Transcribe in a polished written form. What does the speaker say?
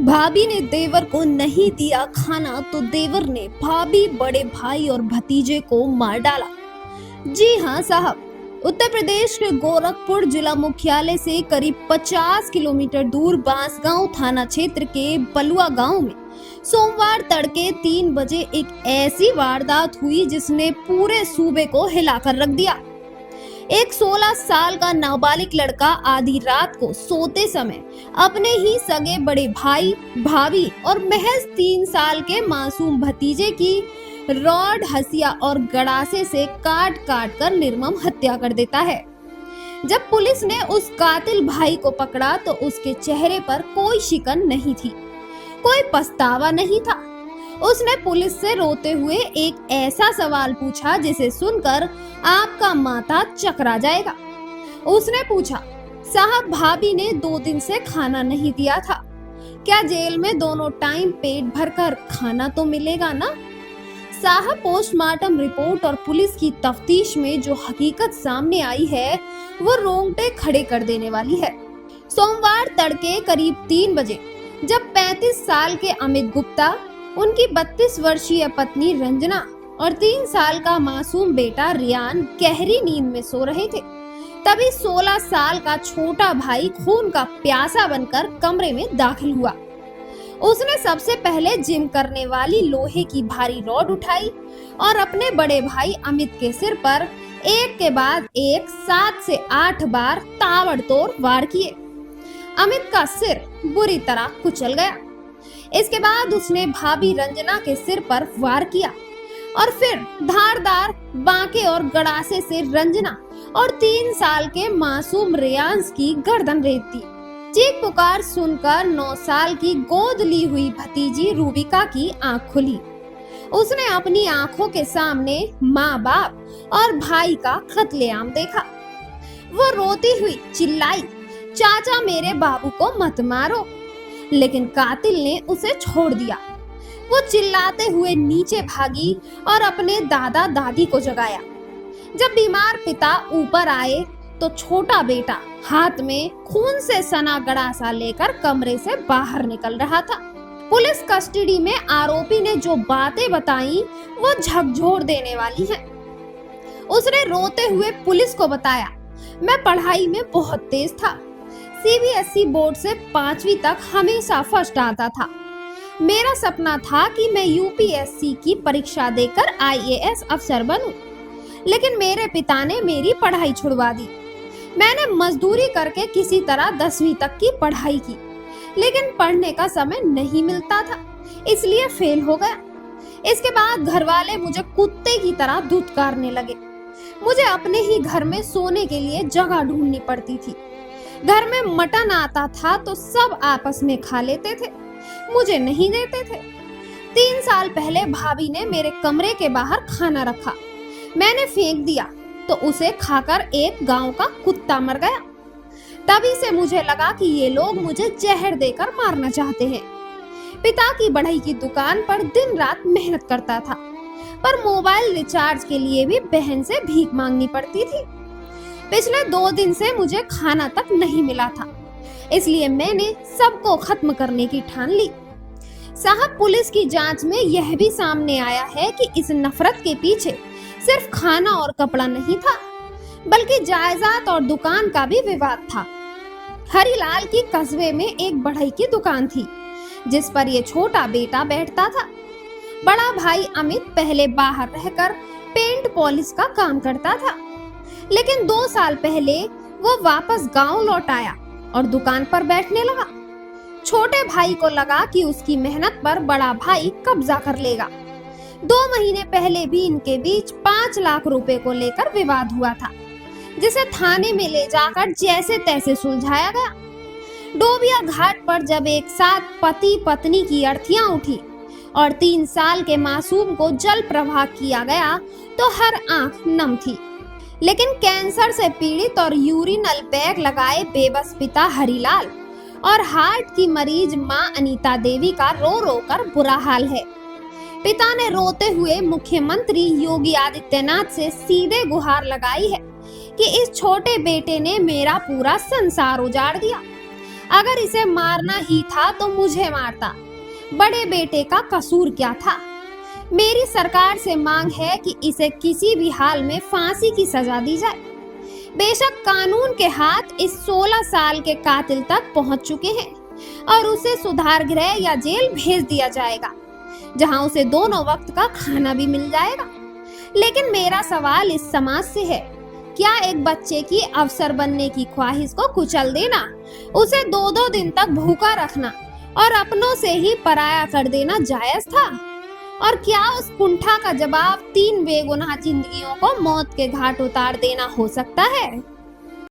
भाभी ने देवर को नहीं दिया खाना तो देवर ने भाभी, बड़े भाई और भतीजे को मार डाला। जी हाँ साहब, उत्तर प्रदेश के गोरखपुर जिला मुख्यालय से करीब 50 किलोमीटर दूर बांसगांव थाना क्षेत्र के बलुआ गांव में सोमवार तड़के 3 बजे एक ऐसी वारदात हुई जिसने पूरे सूबे को हिलाकर रख दिया। एक 16 साल का नाबालिग लड़का आधी रात को सोते समय अपने ही सगे बड़े भाई, भाभी और महज 3 साल के मासूम भतीजे की रॉड, हसिया और गड़ासे से काट काट कर निर्मम हत्या कर देता है। जब पुलिस ने उस कातिल भाई को पकड़ा तो उसके चेहरे पर कोई शिकन नहीं थी, कोई पछतावा नहीं था। उसने पुलिस से रोते हुए एक ऐसा सवाल पूछा जिसे सुनकर आपका माथा चकरा जाएगा। उसने पूछा, साहब भाभी ने 2 दिन से खाना नहीं दिया था, क्या जेल में दोनों टाइम पेट भरकर खाना तो मिलेगा ना? साहब, पोस्टमार्टम रिपोर्ट और पुलिस की तफ्तीश में जो हकीकत सामने आई है वो रोंगटे खड़े कर देने वाली है। सोमवार तड़के करीब 3 बजे जब 35 साल के अमित गुप्ता, उनकी 32 वर्षीय पत्नी रंजना और 3 साल का मासूम बेटा रियान गहरी नींद में सो रहे थे, तभी 16 साल का छोटा भाई खून का प्यासा बनकर कमरे में दाखिल हुआ। उसने सबसे पहले जिम करने वाली लोहे की भारी रॉड उठाई और अपने बड़े भाई अमित के सिर पर एक के बाद एक 7 से 8 बार ताबड़तोड़ वार किए। अमित का सिर बुरी तरह कुचल गया। इसके बाद उसने भाभी रंजना के सिर पर वार किया और फिर धारदार बांके और गड़ासे से रंजना और 3 साल के मासूम रियांस की गर्दन रेत दी। चीख पुकार सुनकर 9 साल की गोद ली हुई भतीजी रूबिका की आंख खुली। उसने अपनी आंखों के सामने माँ बाप और भाई का कत्लेआम देखा। वो रोती हुई चिल्लाई, चाचा मेरे बाबू को मत मारो, लेकिन कातिल ने उसे छोड़ दिया। वो चिल्लाते हुए नीचे भागी और अपने दादा दादी को जगाया। जब बीमार पिता ऊपर आए तो छोटा बेटा हाथ में खून से सना गड़ासा लेकर कमरे से बाहर निकल रहा था। पुलिस कस्टडी में आरोपी ने जो बातें बताई वो झकझोर देने वाली हैं। उसने रोते हुए पुलिस को बताया, मैं पढ़ाई में बहुत तेज था, सीबीएसई बोर्ड से 5वीं तक हमेशा फर्स्ट आता था। मेरा सपना था कि मैं यूपीएससी की परीक्षा देकर आईएएस अफसर बनूं, लेकिन मेरे पिता ने मेरी पढ़ाई छुड़वा दी। मैंने मजदूरी करके किसी तरह 10वीं तक की पढ़ाई की, लेकिन पढ़ने का समय नहीं मिलता था, इसलिए फेल हो गया। इसके बाद घर वाले मुझे कुत्ते की तरह धुतकारने लगे। मुझे अपने ही घर में सोने के लिए जगह ढूंढनी पड़ती थी। घर में मटन आता था तो सब आपस में खा लेते थे, मुझे नहीं देते थे। 3 साल पहले भाभी ने मेरे कमरे के बाहर खाना रखा, मैंने फेंक दिया तो उसे खाकर एक गांव का कुत्ता मर गया। तभी से मुझे लगा कि ये लोग मुझे जहर देकर मारना चाहते हैं। पिता की बढ़ई की दुकान पर दिन रात मेहनत करता था, पर मोबाइल रिचार्ज के लिए भी बहन से भीख मांगनी पड़ती थी। पिछले 2 दिन से मुझे खाना तक नहीं मिला था, इसलिए मैंने सबको खत्म करने की ठान ली। साहब, पुलिस की जांच में यह भी सामने आया है कि इस नफरत के पीछे सिर्फ खाना और कपड़ा नहीं था, बल्कि जायदाद और दुकान का भी विवाद था। हरिलाल की कस्बे में एक बढ़ई की दुकान थी जिस पर ये छोटा बेटा बैठता था। बड़ा भाई अमित पहले बाहर रहकर पेंट पॉलिश का काम करता था, लेकिन 2 साल पहले वो वापस गांव लौट आया और दुकान पर बैठने लगा। छोटे भाई को लगा कि उसकी मेहनत पर बड़ा भाई कब्जा कर लेगा। 2 महीने पहले भी इनके बीच 5 लाख रुपए को लेकर विवाद हुआ था, जिसे थाने में ले जाकर जैसे तैसे सुलझाया गया। डोबिया घाट पर जब एक साथ पति पत्नी की अर्थियां उठी और 3 साल के मासूम को जल प्रवाह किया गया तो हर आंख नम थी। लेकिन कैंसर से पीड़ित और यूरिनल बैग लगाए बेबस पिता हरिलाल और हार्ट की मरीज मां अनीता देवी का रो रो कर बुरा हाल है। पिता ने रोते हुए मुख्यमंत्री योगी आदित्यनाथ से सीधे गुहार लगाई है कि इस छोटे बेटे ने मेरा पूरा संसार उजाड़ दिया। अगर इसे मारना ही था तो मुझे मारता। बड़े बेटे का कसूर क्या था? मेरी सरकार से मांग है कि इसे किसी भी हाल में फांसी की सजा दी जाए। बेशक कानून के हाथ इस 16 साल के कातिल तक पहुंच चुके हैं और उसे सुधार गृह या जेल भेज दिया जाएगा, जहां उसे दोनों वक्त का खाना भी मिल जाएगा। लेकिन मेरा सवाल इस समाज से है, क्या एक बच्चे की अफसर बनने की ख्वाहिश को कुचल देना, उसे 2-2 दिन तक भूखा रखना और अपनों से ही पराया कर देना जायज था? और क्या उस कुंठा का जवाब 3 बेगुनाह जिंदगियों को मौत के घाट उतार देना हो सकता है?